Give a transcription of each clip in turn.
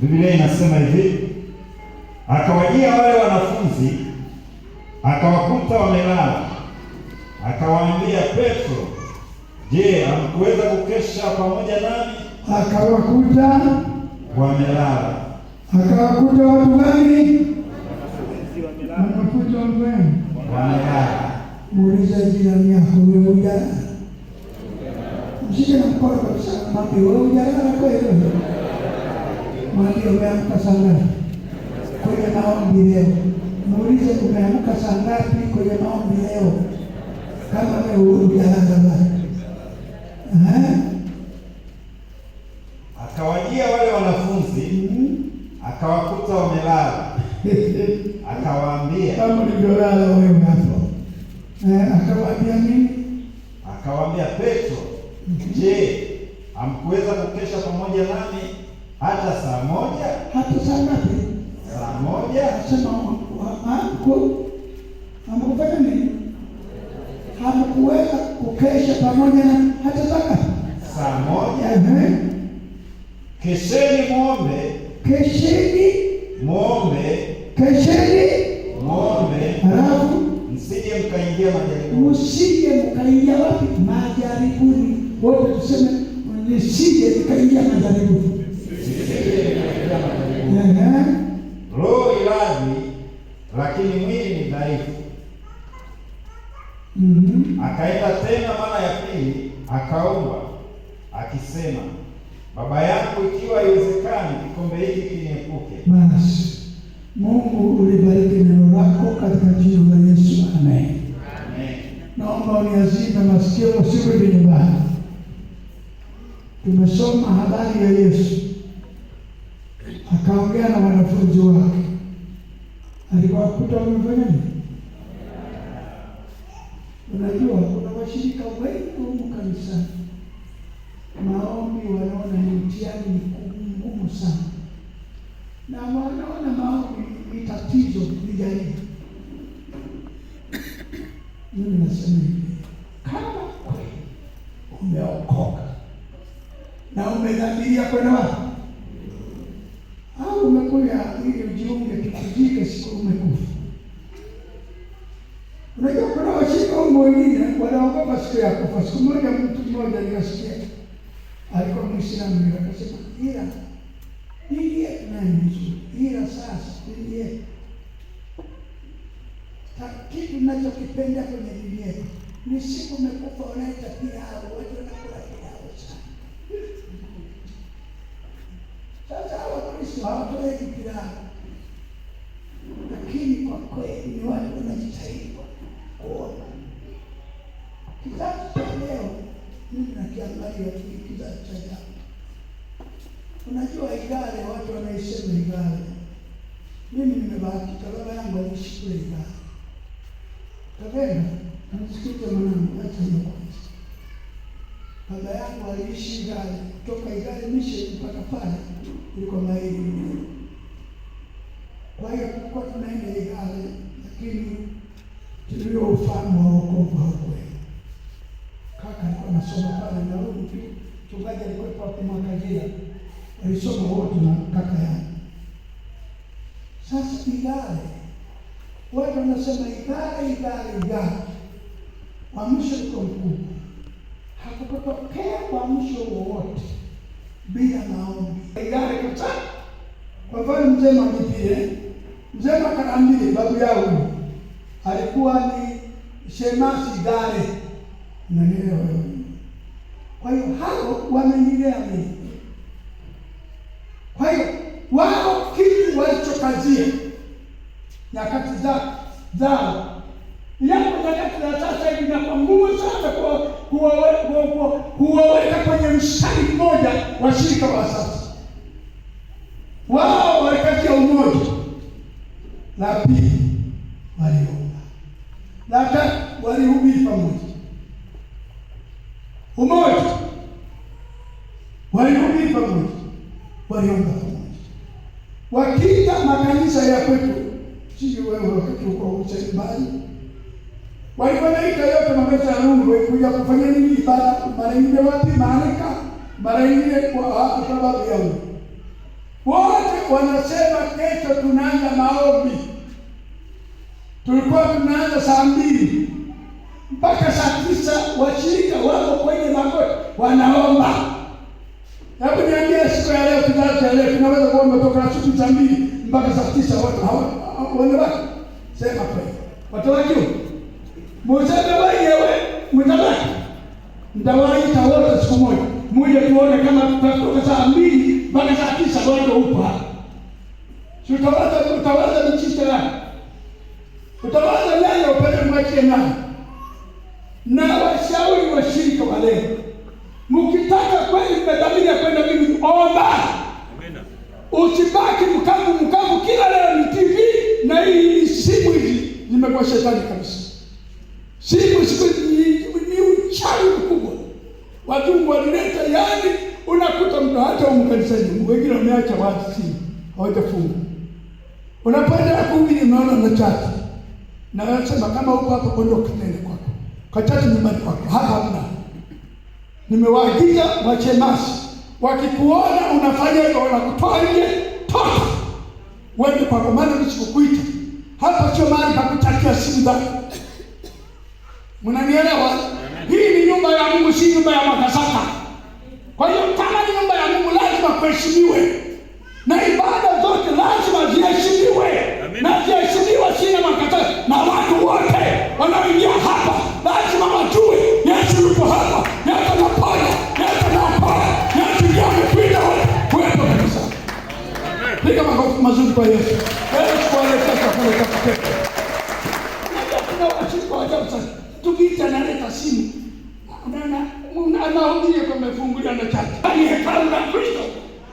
Biblia inasema hivi, akawajia wale wanafunzi akawakuta wamelala, akawaambia Petro, je, hamkuweza kukesha pamoja nami? Akawakuta wamelala. Akawakuta watu gani? Wanakuta wamelala. Muulize jirani yako, wewe hujalala? Mshike na mkono kabisa, mwambie wewe hujalala kweli? Mwambie umeamka saa ngapi kwenye maombi leo? Muulize umeamka saa ngapi kwenye maombi leo? Kama wewe hujalala basi. Akawajia wale wanafunzi akawakuta wamelala. Akawaambia, kama ulivyolala wewe hapo. Akawaambia nini? Akawaambia Petro, je, hamkuweza kukesha pamoja nami hata saa moja? Hata saa ngapi? Saa moja. Sema hamkufanya nini? Hamkuweza kukesha pamoja na hata saa ngapi? Saa moja. Kesheni muombe. Kesheni muombe. Kesheni muombe. Halafu msije mkaingia majaribuni. Msije mkaingia wapi? Majaribuni. Wote tuseme msije mkaingia majaribuni. Roho radhi, lakini mwili ni dhaifu. Akaenda tena mara ya pili akaomba akisema, Baba yangu, ikiwa haiwezekani kikombe hiki kiniepuke. Basi Mungu ulibariki neno lako katika jina la Yesu. Amen. Amen. Naomba uniazime masikio usirudi nyumbani. Tumesoma habari ya Yesu. Akaongea na wanafunzi wake. Alikuwa kuta wamefanya nini? Unajua kuna washirika wengi humu kanisani, maombi wanaona ni mtihani mgumu sana, na wanaona maombi ni tatizo, ni jaribu. Mimi nasema hivi, kama kweli umeokoka na umedhamiria kwenda wapi, au umekuja ili ujiunge tukujike siku umekufa. Unajua kuna washirika wengine wanaogopa siku ya kufa. Siku moja mtu mmoja nikasikia, alikuwa Muislamu, akasema ila dini yetu nayo nzuri, ila sasa dini yetu, kitu ninachokipenda kwenye dini yetu ni siku umekufa unaita pilau, watu wanakula pilau sana. Sasa Wakristo hawatoleki pilau, lakini kwa kweli ni watu wanajitahidi kuona. Kizazi cha leo, mimi nakiangalia kizazi cha jana. Unajua Igale, watu wanaisema Igale. Mimi nimebahatika, baba yangu aliishi kule Igale. Kavena, nasikiza mwanangu, acha hiyo kwanza. Baba yangu aliishi Igale, kutoka Igale Mission mpaka pale ilikuwa maili. Kwa hiyo tulikuwa tunaenda Igale, lakini tulio ufahamu wa wokovu haukweli. Kaka alikuwa anasoma pale na huyu mchungaji alikuwa hapo Mwakajia. Walisoma wote na kaka yangu. Sasa Igale, watu wanasema Igale. Uamsho uko mkubwa. Hakukutokea uamsho wowote bila maombi. Igale kabisa. Kwa mfano mzee Magipile, mzee Makarambile, babu yao alikuwa ni shemasi Igale. Unanielewa? Kwa hiyo hao wamenilea mimi. Kwa hiyo wao kitu walichokazia nyakati zao, yapo nyakati za sasa hivi na kwa ngumu sana kuwaweka kwenye mstari mmoja washirika wa sasa. Wao walikazia umoja. La pili waliomba. La tatu walihubiri pamoja. Umoja. Walihubiri pamoja. Waliomba pamoja. Wakita makanisa ya kwetu, sisi wewe wakati uko usembani, Walikuwa naita yote mabesa ya Mungu kuja kufanya nini? Ibada. Mara nyingine wapi? Marika. Mara nyingine kwa sababu ya Mungu. Wote wanasema kesho tunaanza maombi. Tulikuwa tunaanza saa 2 mpaka saa 9. Washirika wako kwenye magoti wanaomba. Hebu niambie siku ya leo tunaweza kuomba toka asubuhi saa 2 mpaka saa 9 watu wanabaki. Sema kweli. Watawaki. Mseme wenyewe mtabaki. Nitawaita wote siku moja. Muje tuone kama tutatoka saa 2 mpaka saa 9 watu upo hapa. Utawaza michiste gani? Utawaza nani upende mwachie nani? Na washauri washirika wa leo. Mkitaka kweli mmedhamiria kwenda mbinguni, omba. Amina. Usibaki mkavu kila leo ni TV na hii simu hizi zimekuwa shetani kabisa. Simu siku ni uchawi mkubwa. Watu walileta yani unakuta mtu hata umkanisani wengine wameacha watu simu hawajafunga. Unapoenda kuhubiri unaona na chati. Na wanasema kama uko hapa ondoka nenda kwako. Kwa chati nyumbani kwako. Hapa hamna. Nimewaagiza wachemasi wakikuona unafanya hivyo wanakutoa nje, toka. Wewe kwa maana nisikukuita. Hapa sio mahali pa kutakia simu zako. Mnanielewa? Hii ni nyumba ya Mungu, si nyumba ya makasaka. Kwa hiyo kama ni nyumba ya Mungu lazima kuheshimiwe. Na ibada zote lazima ziheshimiwe. Na ziheshimiwe sina makasaka. Na watu wote wanaoingia hapa lazima wajue Yesu yuko hapa. Yesu anaponya, Yesu anaokoa, Yesu amepita kwetu kabisa. Piga makofi mazuri kwa Yesu. Yesu analeta kule katika. Na wachukua wajabu sana. Tukiita naleta simu. Anahubiri kwa mefungulia na chati. Ni hekalu la Kristo.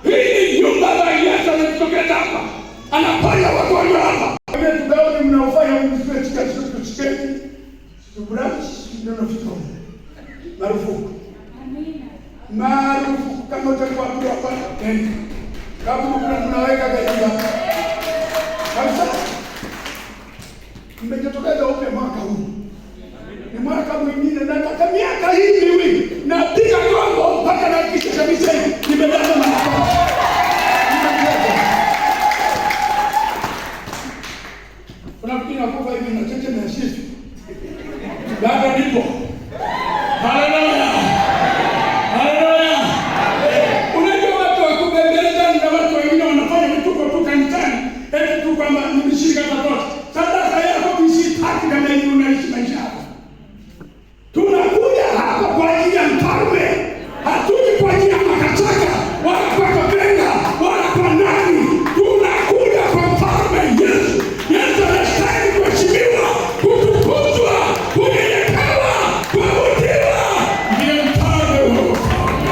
Hii ni nyumba ya Yesu anatokea hapa. Anaponya wagonjwa hapa. Wewe tugaoni mnaofanya msiketi katika kusiketi. Tubrachi ndio nafika. Marufuku. Amina. Marufuku kama utakuwa hapa. Kama mnaweka gaiba. Kabisa. Mmejitokeza upe mwaka huu. Ni mwaka mwingine nataka miaka hii miwili na piga kiwango mpaka na kisha kabisa nimeanza mambo. Unafikiri hapo hivi na cheche na sisi. Bado nipo. Haleluya. Haleluya. Unajua watu wa kubembeleza na watu wengine wanafanya vituko tu kanisani. Eti tu kwamba nimeshika katoto. Sadaka yako msitaki kama hivi unaishi maisha yako. Tunakuja hapa kwa ajili ya mfalme. Hatuji kwa ajili ya makataka wala kwa kapenga wala kwa nani. Tunakuja kwa mfalme Yesu. Yesu anastahili kuheshimiwa, kutukuzwa, kunyenyekewa, kuabudiwa. Ndiye mfalme wa wafalme.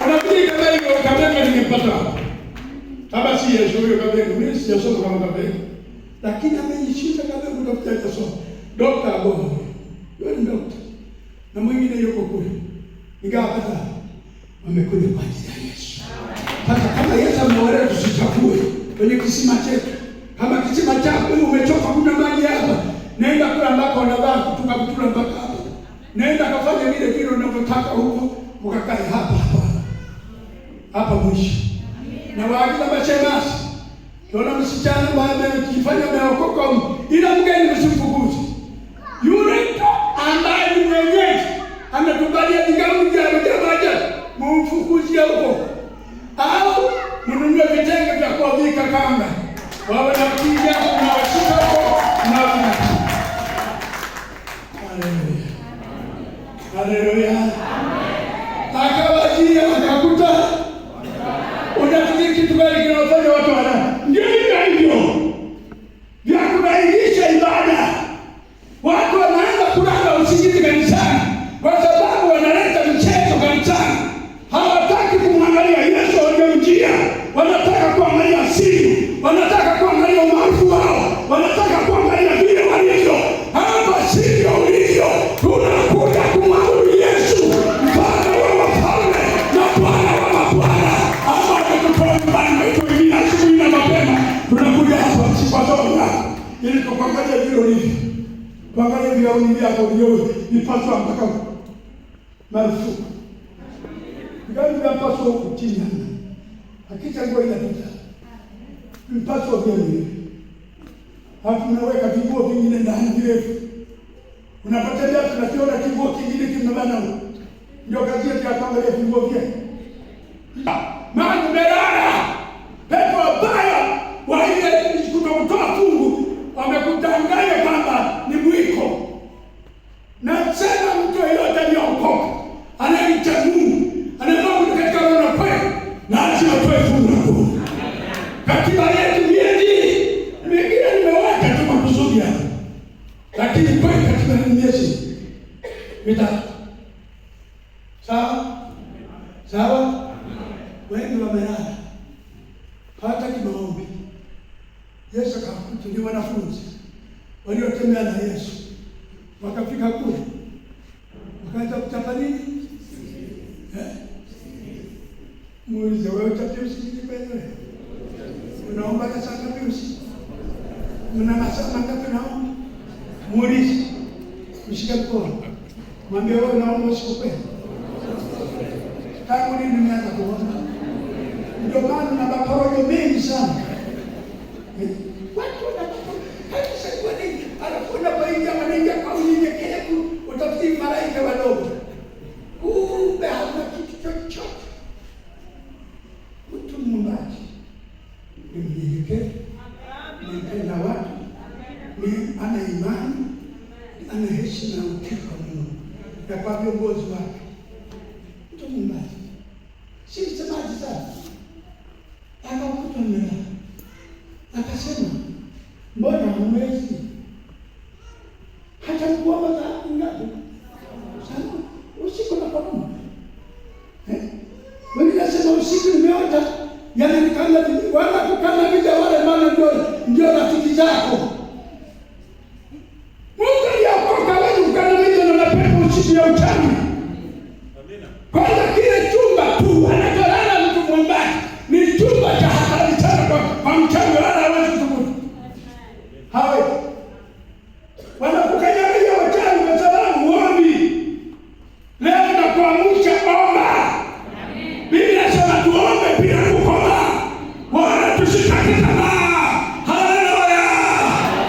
Unafikiri kama hivyo kapenga nimepata? Kama si Yesu huyo kapenga, mimi sijasoma kama kapenga. Lakini amejishinda kapenga kutafuta kusoma. Dr. Agogo. Wewe ni dokta. Na mwingine yuko kule. Ingawa sasa wamekuja kwa ajili ya Yesu. Sasa kama Yesu amewaeleza tusichafue kwenye kisima chetu. Kama kisima chako umechoka kuna maji hapa, nenda kule ambako wanavaa kutoka kutula mpaka hapa. Nenda kafanya vile unavyotaka huko, ukakae hapa. Hapa mwisho. Na waagiza mashemasi. Tuona msichana baada kufanya ameokoka ila mgeni msimfukuze. Yule ambaye ni mwenyeji ametubalia digauni ya maji mumfukuzie huko. Au mnunue vitenge vya kuavika kanga. Wawe na kuja na washika huko na wana. Haleluya. Haleluya. Akawajia akakuta unafikiri kitu gani kinafanya watu wana? Ndio hivyo. Vya kurahisisha ibada. Watu wanaanza kulala usingizi kanisani kwa sababu wanaleta mchezo kanisani. Hawataki kumwangalia Yesu aliyemjia. Wanataka kuangalia siri. Wanataka kuangalia umaarufu wao. Wanataka kuangalia vile walivyo. Hapa sivyo ulivyo. Tunakuja kumwabudu Yesu, mfalme wa wafalme na Bwana wa mabwana. Hapa tunakuwa mbali wetu wengine asubuhi na mapema. Tunakuja hapa msipatona ili tukuangalia vile ulivyo. Tuangalie vigauni vyako vipaswa mpaka marufuku. Vigauni vyapaswa huku chini. Hakika nguo inapita. Vipaswa vigauni. Hapo unaweka viguo vingine ndani virefu. Unapotembea tunakiona kiguo kingine kimebana huko. Ndio kazi yetu ya kuangalia viguo vyake. Maana umelala. Pepo wabaya wa ile kutoa fungu wamekudanganya kwamba ni mwiko. Na tena mtu yeyote aliyeokoka, anayemcha Mungu, anayetoka katika roho na kweli, lazima atoe fungu la Mungu. Katiba yetu mengine nimeweka tu makusudi hapa. Lakini kweli katiba ni miezi mitatu. Sawa? Sawa? Wengi wamelala. Hata kimaombi. Yesu akakuta ni wanafunzi waliotembea na Yesu. Wakafika kule. Wakaanza kuchapa nini? Muulize wewe utapia usiku kwenyewe. Unaomba na saa ngapi usiku? Una masaa mangapi naomba? Muulize. Mshike mkono. Mwambie wewe unaomba usiku kweli. Tangu lini umeanza kuomba? Ndio maana na maporojo mengi sana. Watu wanataka kwa nini? Anakwenda kwa ingia wanaingia kwa unyenyekevu, utafikiri malaika wadogo. Kumbe hamna kitu chochote. Mtu mmoja ni mnyenyekevu, mpenda watu, ni ana imani, ana heshima na utii kwa Mungu na kwa viongozi wake. Mtu mmoja si msemaji sana. Akakuta mmelala. Akasema, mbona hamwezi? Hata kuomba za ngapi? Sana. Usiku na kuomba. Wewe unasema usiku nimeota, yana nikanda wala kukanda vija wale maana ndio rafiki zako. Mungu aliyokoka wewe ukanda vija na pepo usiku ya uchawi. Amina. Kwanza kile chumba tu anatolala mtu mwombaji ni chumba cha hatari sana kwa mchawi wala hawezi kutukuta. Hawe. Wanakukanyagia wachawi kwa sababu huombi. Leo nakuamsha omba. Biblia inasema tuombe bila kukoma. Wala tusikate tamaa. Haleluya.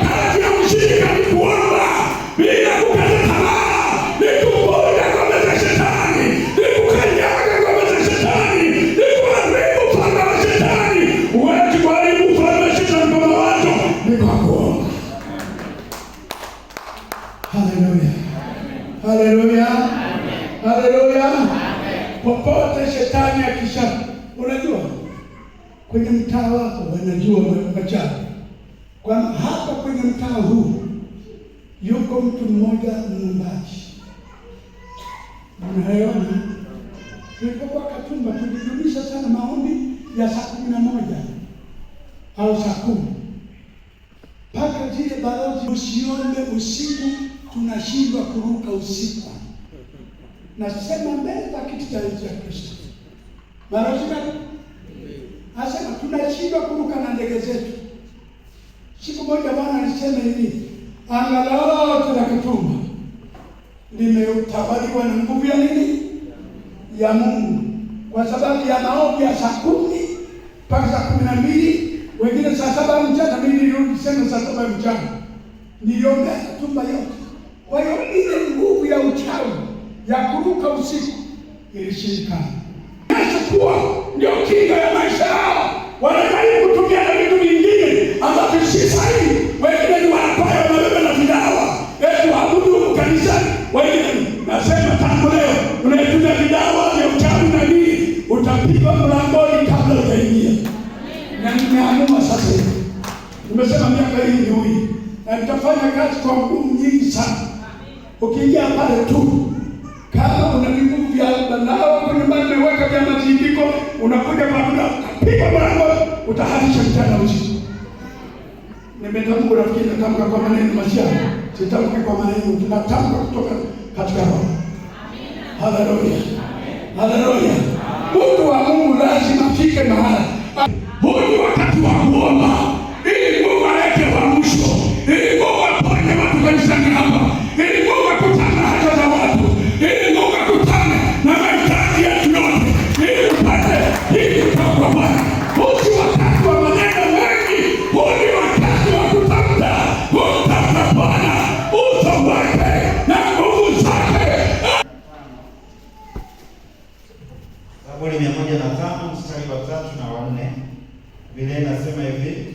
Kazi ya mshirika ni kuomba bila kukata tamaa. Ni kuponda ngome za shetani. Ni kukanyaga ngome za shetani. Ni kuharibu ufalme wa shetani. Huwezi kuharibu ufalme wa shetani kwa mawazo. Ni kwa kuomba. Haleluya. Haleluya. Haleluya. Popote shetani akisha, unajua kwenye mtaa wako wanajua wachawi. Kwa hapa kwenye mtaa huu yuko mtu mmoja muombaji. Unaona? Tulipokuwa Katumba tulidumisha sana maombi ya saa 11 au saa 10. Paka zile balozi usiombe usiku, tunashindwa kuruka usiku. Nasema mbele za kiti cha Kristo. Balozi gani? Asema tunashindwa kuruka na ndege zetu. Siku moja Bwana alisema hivi, anga lote la Katumba limetawaliwa na nguvu ya nini? Ya Mungu. Kwa sababu ya maombi ya saa 10 mpaka saa 12, wengine saa 7 mchana, mimi nilirudi sema saa 7 mchana. Niliombea Katumba yote. Kwa hiyo ile nguvu ya uchawi ya kuruka usiku ilishindikana. Kuwa ndio kinga ya maisha yao. Wanajaribu kutumia na vitu vingine ambavyo si sahihi. Wengine ni wanakwaya wanabeba na vidawa. Yesu abudu kanisani. Wengine nasema tangu leo unayetumia vidawa vya uchawi na nini, utapigwa mlangoni kabla hujaingia. Na nimeamua sasa hivi. Nimesema miaka hii ni huyu. Na nitafanya kazi kwa nguvu nyingi sana. Ukiingia pale tu kama una miguu vya bandao kwenye mbali umeweka vya matindiko, unakuja kwa muda piga mlango, utahamisha mchana usiku. Nimetamka rafiki, natamka kwa maneno mashaka. Sitamki kwa maneno, tunatamka kutoka katika roho. Haleluya. Haleluya. Mtu wa Mungu lazima afike mahali. Huu wakati wa kuomba ili Mungu alete uamsho, ili Mungu aponye watu kanisani. hapa, ili Mungu akutane na haja za watu, ili Mungu akutane na mahitaji yetu yote, ili upate hiki kutoka kwa Bwana. Usi wakati wa maneno mengi, huu ni wakati wa kutafuta Bwana, uso wake na nguvu zake. Zaburi 105 mstari wa 3 na wa 4, Biblia inasema hivi: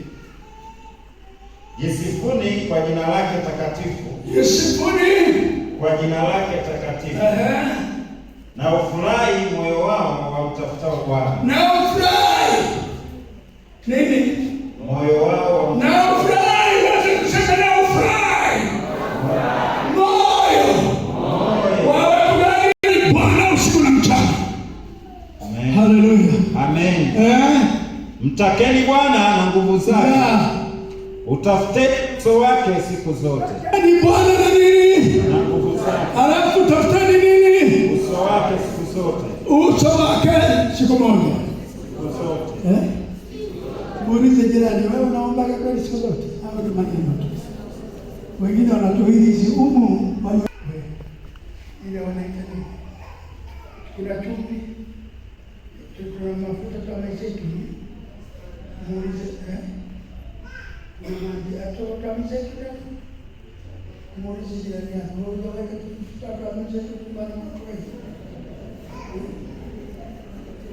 Jisifuni kwa jina lake takatifu, jisifuni kwa jina lake takatifu, na ufurahi moyo wao wamtafutao Bwana. Na ufurahi nini? Moyo wao na ufurahi, wote tuseme na ufurahi moyo wawe gani Bwana usiku na mchana. Amen. Haleluya. Amen. Mtakeni Bwana na nguvu zake, utafuteni uso wake siku zote. Ni Bwana na nini? Na nguvu zake. Alafu tafuteni nini? Uso wake siku zote. Uso wake siku moja. Siku zote. Muulize jirani, wewe unaomba kweli siku zote? Hao ni maneno tu. Wengine wanatuhirizi umu ile wanaita kuna chumvi, kuna mafuta kama zeituni. Muulize mama atoka mzeituni. Muulize jirani yako, unaweka mafuta kama zeituni bwana mkweli.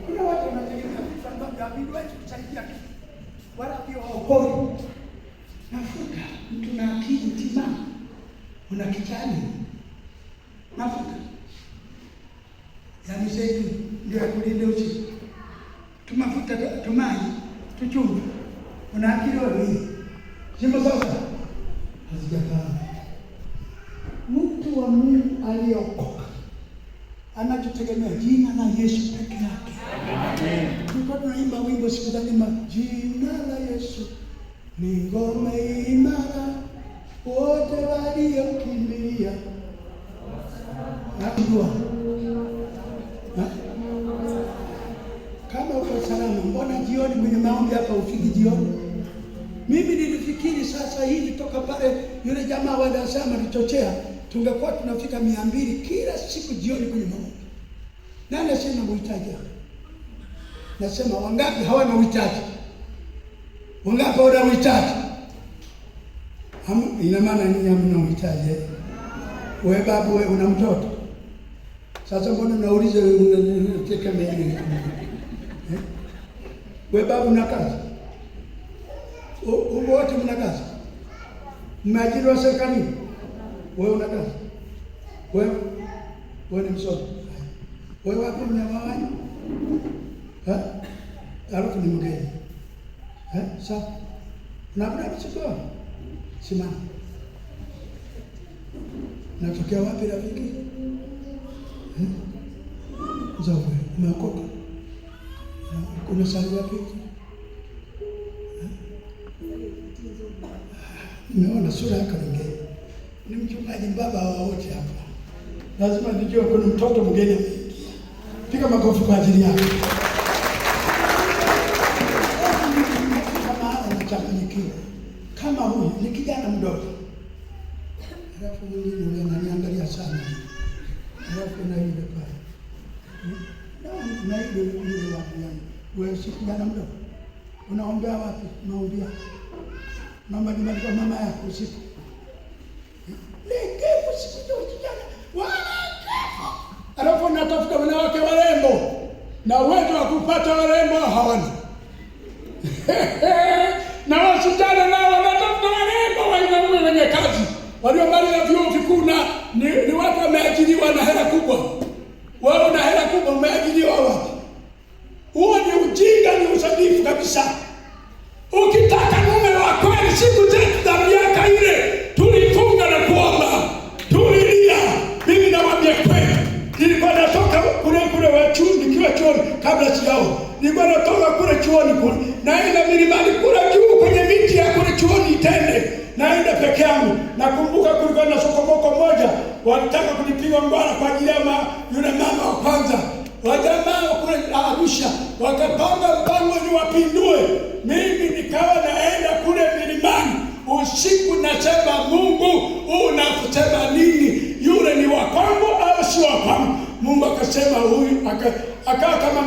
Kuna watu wanategemea kwamba David wetu kusaidia wala pia waokoi. Mafuta, mtu na akili timamu, una kijani mafuta yani zetu ndio kulinda usiku. Tumafuta tumaji tuchumvi, una akili wewe sima sasa hazijakaa. Mtu wa Mungu aliyeokoka anachotegemea jina la Yesu peke yake. Tulikuwa tunaimba wimbo siku za nyuma, jina la Yesu ni ngome imara, wote waliokimbilia. Najua kama uko salama, mbona jioni mwenye maombi hapa ufiki jioni? Mimi nilifikiri sasa hivi toka pale yule jamaa wa Dar es Salaam alichochea, tungekuwa tunafika 200 kila siku jioni kwenye maombi. Nani asema uhitaji? Nasema wangapi hawana uhitaji? Wangapi wana uhitaji? Ina maana ni hamna uhitaji. Wewe babu, wewe una mtoto. Sasa mbona unauliza unataka mimi? Wewe babu una kazi? Wote mna kazi? Mmeajiri wa serikali? Wewe una kazi? Wewe ni msomi. Wewe wapi mnawawani? Alafu ni mgeni. Sawa. Unabda mchukua. Simama. Natokea wapi rafiki? Zawe, umeokoka? Kuna sali wapi? Nimeona sura yako mgeni. Ni mchungaji baba wa wote hapa. Lazima nijue kuna mtoto mgeni ameingia. Piga makofi kwa ajili yake. Kama huyu ni kijana mdogo, alafu mwingine yule ananiangalia sana, alafu na yule pale na yule wapi yani, wewe si kijana mdogo, unaombea wapi? Unaombea mama ni kwa mama yako usiku lekefu siku zote kijana walekefu, alafu natafuta wanawake warembo na uwezo wa kupata warembo hawana. Na wasichana nao wanatafuta warembo wanaume wenye kazi waliomaliza vyuo vikuu na ni watu wameajiriwa na hela kubwa. Wewe una hela kubwa, umeajiriwa wapi? Huo ni ujinga, ni usadifu kabisa. Ukitaka mume wa kweli, siku zetu za miaka ile tulifunga na kuomba, tulilia. Mimi nawaambia kweli, nilikuwa natoka kule wa chuoni, nikiwa chuoni kabla sijao, nilikuwa natoka kule chuoni kule, naenda milimani kule juu kwenye miti ya kule chuoni Itende, naenda peke yangu. Nakumbuka kulikuwa na sokomoko moja, walitaka kunipiga mbara kwa ajili ya yule mama wa kwanza. Wajamaa kule Arusha wakapanga mpango ni wapindue. Mimi nikawa naenda kule milimani usiku, nasema Mungu unasema sio hapana. Mungu akasema huyu akaa kama